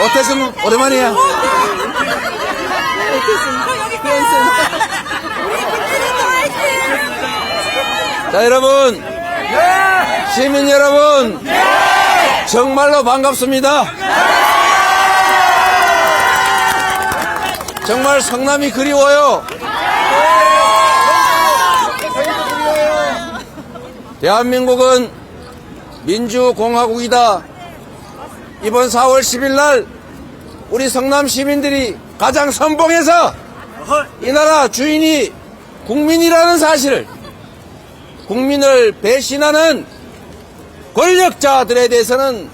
오태승 오랜만이야. 자, 여러분, 시민 여러분, 정말로 반갑습니다. 정말 성남이 그리워요. 대한민국은 민주공화국이다. 이번 4월 10일 날 우리 성남 시민들이 가장 선봉해서 이 나라 주인이 국민이라는 사실을, 국민을 배신하는 권력자들에 대해서는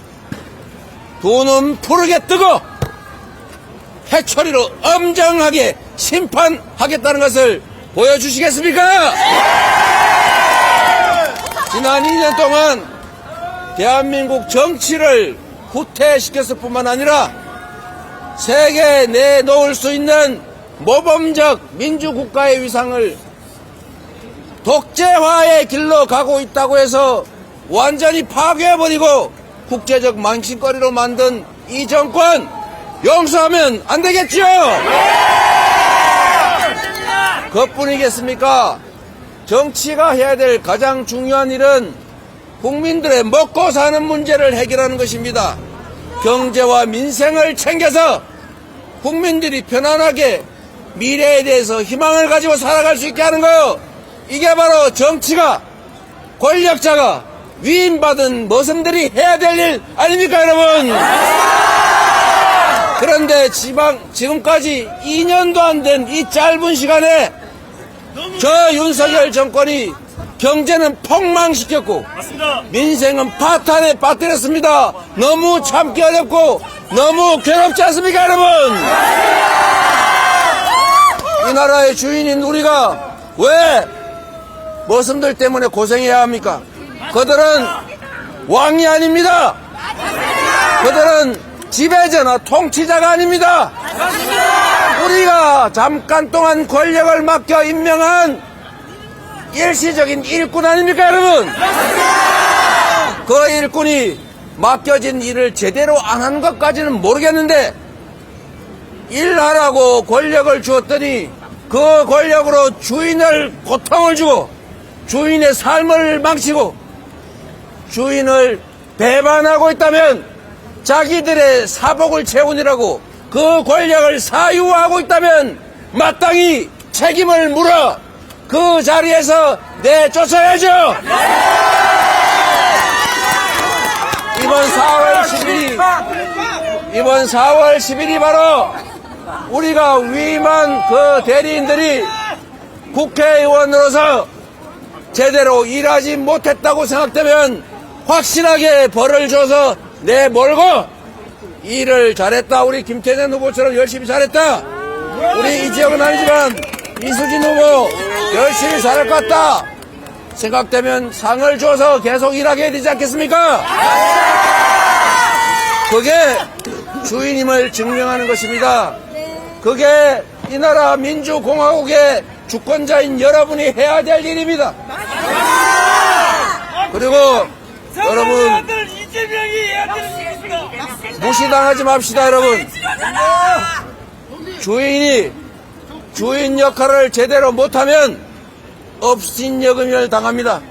두 눈 푸르게 뜨고 해초리로 엄정하게 심판하겠다는 것을 보여주시겠습니까? 지난 2년 동안 대한민국 정치를 후퇴시켰을 뿐만 아니라 세계에 내놓을 수 있는 모범적 민주국가의 위상을 독재화의 길로 가고 있다고 해서 완전히 파괴해버리고 국제적 망신거리로 만든 이 정권 용서하면 안 되겠죠? 그것뿐이겠습니까? 정치가 해야 될 가장 중요한 일은 국민들의 먹고 사는 문제를 해결하는 것입니다. 경제와 민생을 챙겨서 국민들이 편안하게 미래에 대해서 희망을 가지고 살아갈 수 있게 하는 거, 이게 바로 정치가, 권력자가 위임받은 머슴들이 해야 될 일 아닙니까, 여러분? 그런데 지금까지 2년도 안 된 이 짧은 시간에 저 윤석열 정권이 경제는 폭망시켰고 민생은 파탄에 빠뜨렸습니다. 너무 참기 어렵고 너무 괴롭지 않습니까, 여러분? 이 나라의 주인인 우리가 왜 머슴들 때문에 고생해야 합니까? 그들은 왕이 아닙니다. 그들은 지배자나 통치자가 아닙니다. 우리가 잠깐 동안 권력을 맡겨 임명한 일시적인 일꾼 아닙니까, 여러분? 그 일꾼이 맡겨진 일을 제대로 안 하는 것까지는 모르겠는데 일하라고 권력을 주었더니 그 권력으로 주인을 고통을 주고 주인의 삶을 망치고 주인을 배반하고 있다면, 자기들의 사복을 채우느라고 그 권력을 사유하고 있다면 마땅히 책임을 물어 그 자리에서 내쫓아야죠. 이번 4월 10일이 바로 우리가 위임한 그 대리인들이 국회의원으로서 제대로 일하지 못했다고 생각되면 확실하게 벌을 줘서 내몰고 일을 잘했다, 우리 김태년 후보처럼 열심히 잘했다, 우리 이 지역은 아니지만 이수진 후보 열심히 잘할 것 같다 생각되면 상을 줘서 계속 일하게 해야 되지 않겠습니까? 그게 주인임을 증명하는 것입니다. 그게 이 나라 민주공화국의 주권자인 여러분이 해야 될 일입니다. 그리고 여러분, 무시당하지 맙시다, 여러분. 주인이 주인 역할을 제대로 못하면 업신여금을 당합니다.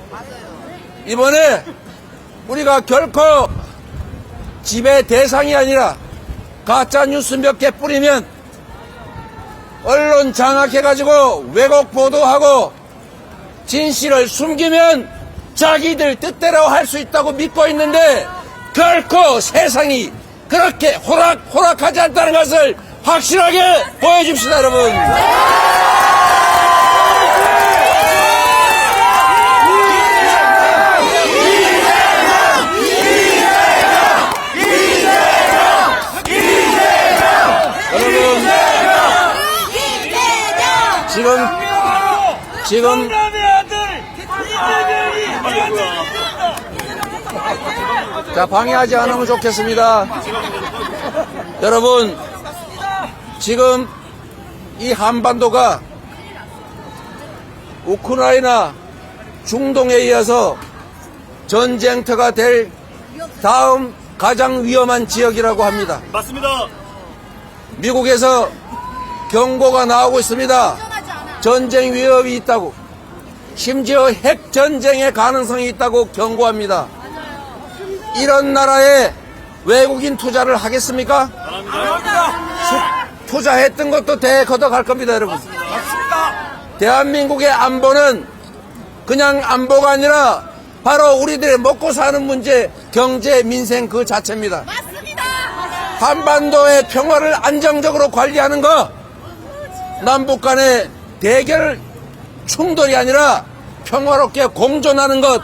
이번에 우리가 결코 지배 대상이 아니라 가짜 뉴스 몇 개 뿌리면 언론 장악해가지고 왜곡 보도하고 진실을 숨기면 자기들 뜻대로 할 수 있다고 믿고 있는데 결코 세상이 그렇게 호락호락하지 않다는 것을 확실하게 보여줍시다, 여러분. 지금 자, 방해하지 않으면 좋겠습니다. 여러분, 지금 이 한반도가 우크라이나, 중동에 이어서 전쟁터가 될 다음 가장 위험한 지역이라고 합니다. 맞습니다. 미국에서 경고가 나오고 있습니다. 전쟁 위협이 있다고, 심지어 핵전쟁의 가능성이 있다고 경고합니다. 이런 나라에 외국인 투자를 하겠습니까? 투자했던 것도 대거덕할 겁니다, 여러분. 대한민국의 안보는 그냥 안보가 아니라 바로 우리들의 먹고 사는 문제, 경제, 민생 그 자체입니다. 한반도의 평화를 안정적으로 관리하는 것, 남북 간의 대결 충돌이 아니라 평화롭게 공존하는 것,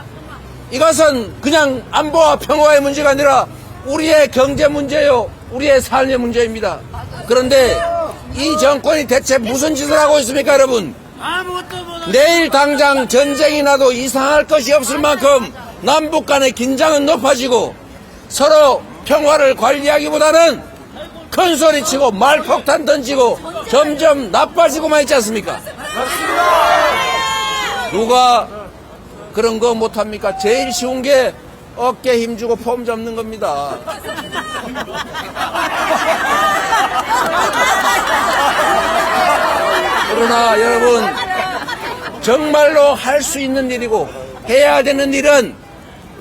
이것은 그냥 안보와 평화의 문제가 아니라 우리의 경제 문제요, 우리의 삶의 문제입니다. 그런데 이 정권이 대체 무슨 짓을 하고 있습니까, 여러분? 내일 당장 전쟁이 나도 이상할 것이 없을 만큼 남북 간의 긴장은 높아지고 서로 평화를 관리하기보다는 큰 소리 치고 말폭탄 던지고 점점 나빠지고만 있지 않습니까? 누가 그런 거 못합니까? 제일 쉬운 게 어깨 힘주고 폼 잡는 겁니다. 그러나 여러분, 정말로 할 수 있는 일이고 해야 되는 일은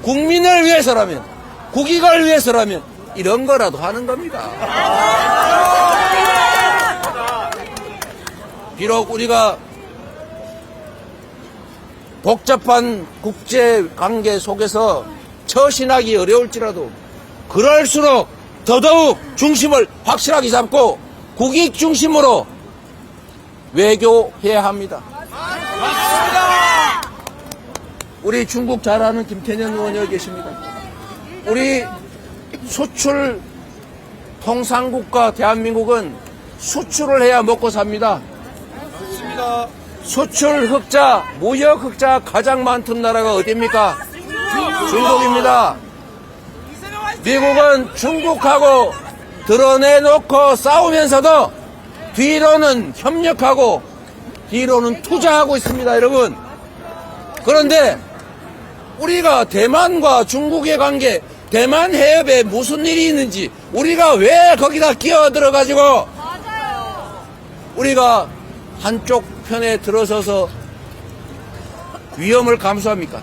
국민을 위해서라면, 국익을 위해서라면 이런 거라도 하는 겁니다. 비록 우리가 복잡한 국제관계 속에서 처신하기 어려울지라도 그럴수록 더더욱 중심을 확실하게 잡고 국익 중심으로 외교해야 합니다. 우리 중국 잘 아는 김태년 의원 여기 계십니다. 우리 수출 통상국가 대한민국은 수출을 해야 먹고 삽니다. 수출 흑자, 무역 흑자 가장 많던 나라가 어디입니까? 중국입니다. 미국은 중국하고 드러내놓고 싸우면서도 뒤로는 협력하고 뒤로는 투자하고 있습니다, 여러분. 그런데 우리가 대만과 중국의 관계, 대만 해협에 무슨 일이 있는지 우리가 왜 거기다 끼어들어가지고 우리가 한쪽 편에 들어서서 위험을 감수합니까?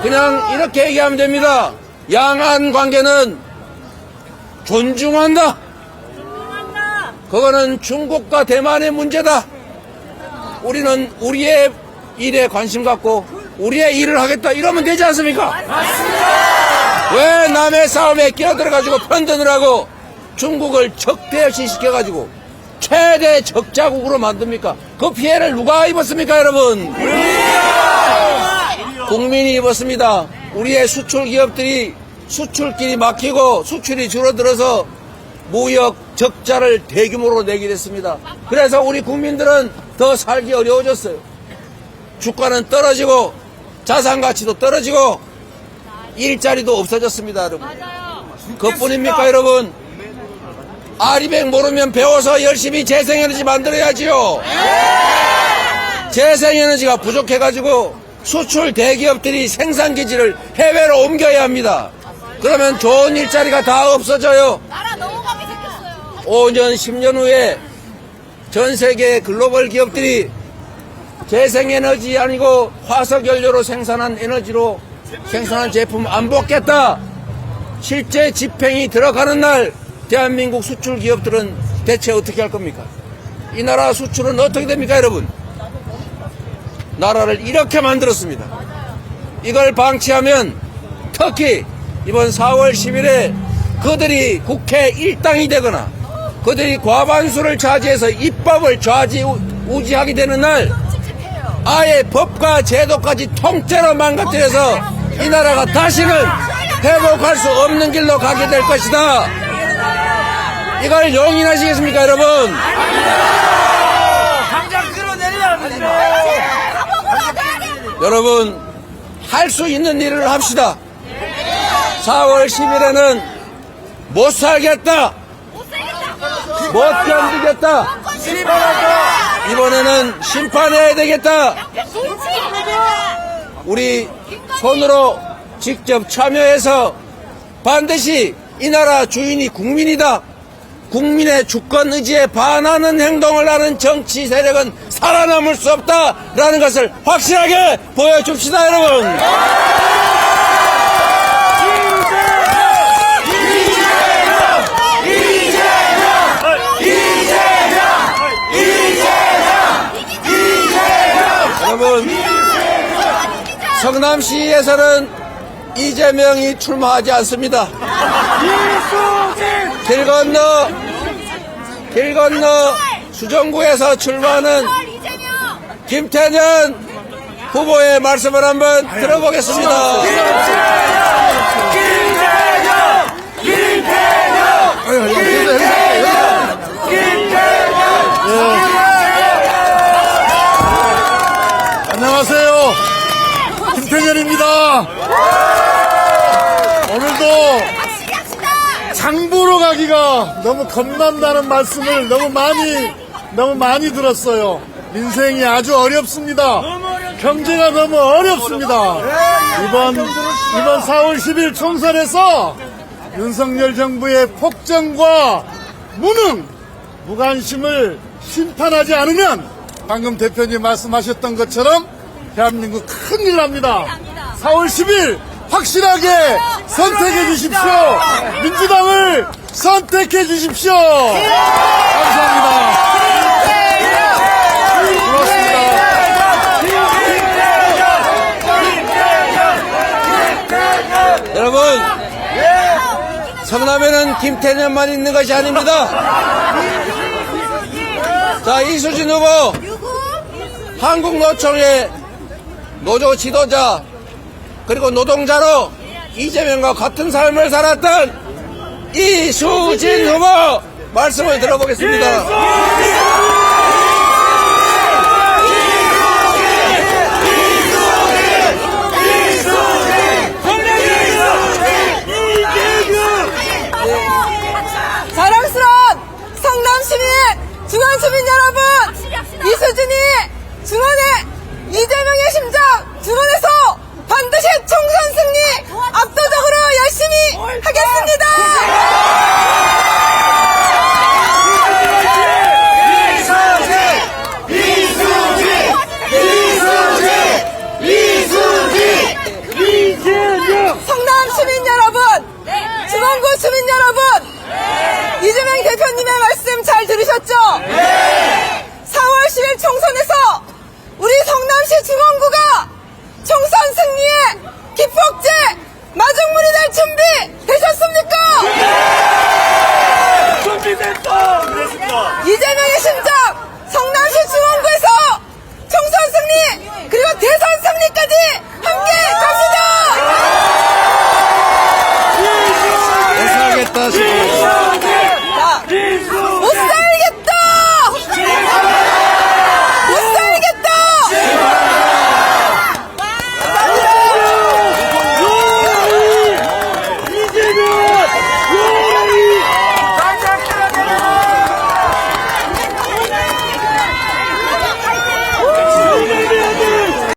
그냥 이렇게 얘기하면 됩니다. 양안 관계는 존중한다. 그거는 중국과 대만의 문제다. 우리는 우리의 일에 관심 갖고 우리의 일을 하겠다, 이러면 되지 않습니까? 왜 남의 싸움에 끼어들어가지고 편드느라고 중국을 적대시 시켜가지고 최대 적자국으로 만듭니까? 그 피해를 누가 입었습니까, 여러분? 국민이 입었습니다. 우리의 수출 기업들이 수출길이 막히고 수출이 줄어들어서 무역 적자를 대규모로 내게 됐습니다. 그래서 우리 국민들은 더 살기 어려워졌어요. 주가는 떨어지고 자산 가치도 떨어지고 일자리도 없어졌습니다, 여러분. 그뿐입니까, 여러분? 아리백 모르면 배워서 열심히 재생에너지 만들어야지요. 재생에너지가 부족해가지고 수출 대기업들이 생산기지를 해외로 옮겨야 합니다. 그러면 좋은 일자리가 다 없어져요. 5년, 10년 후에 전 세계 글로벌 기업들이 재생에너지 아니고 화석연료로 생산한 에너지로 생산한 제품 안 먹겠다, 실제 집행이 들어가는 날 대한민국 수출 기업들은 대체 어떻게 할 겁니까? 이 나라 수출은 어떻게 됩니까, 여러분? 나라를 이렇게 만들었습니다. 이걸 방치하면 특히 이번 4월 10일에 그들이 국회 일당이 되거나 그들이 과반수를 차지해서 입법을 좌지우지하게 되는 날 아예 법과 제도까지 통째로 망가뜨려서 이 나라가 다시는 회복할 수 없는 길로 가게 될 것이다. 이걸 용인하시겠습니까, 여러분? 당장 끌어내려야 합니다. 여러분, 할 수 있는 일을 합시다. 4월 10일에는 못 살겠다, 못 견디겠다, 이번에는 심판해야 되겠다. 우리 손으로 직접 참여해서 반드시 이 나라 주인이 국민이다. 국민의 주권 의지에 반하는 행동을 하는 정치 세력은 살아남을 수 없다라는 것을 확실하게 보여줍시다, 여러분. 여러분, 성남시에서는 이재명이 출마하지 않습니다. 길 건너 수정구에서 출마하는 김태년 후보의 말씀을 한번 들어보겠습니다. 안녕하세요. 김태년입니다. 오늘도 장 보러 가기가 너무 겁난다는 말씀을 너무 많이 들었어요. 인생이 아주 어렵습니다. 경제가 너무 어렵습니다. 이번 4월 10일 총선에서 윤석열 정부의 폭정과 무능, 무관심을 심판하지 않으면 방금 대표님 말씀하셨던 것처럼 대한민국 큰일 납니다. 4월 10일 확실하게 선택해 주십시오. 민주당을 선택해 주십시오. 감사합니다. 고맙습니다. 여러분, 성남에는 김태년만 있는 것이 아닙니다. 자, 이수진 후보, 한국노총의 노조 지도자, 그리고 노동자로 이재명과 같은 삶을 살았던 이수진 후보 말씀을 들어보겠습니다. 자랑스러운 성남시민, 중앙시민 여러분, 이수진이 중원의 이재명의 심장 중원에서 반드시 총선 승리 압도적으로 열심히 하겠습니다. 성남 시민 여러분, 중원구 주민 여러분, 이재명 대표님의 말씀 잘 들으셨죠? 4월 10일 총선에서 우리 성남시 중원구가 총선 승리의 기폭제 마중물이 될 준비 되셨습니까? 이재명의 심장 성남시 중원구에서 총선 승리 그리고 대선 승리까지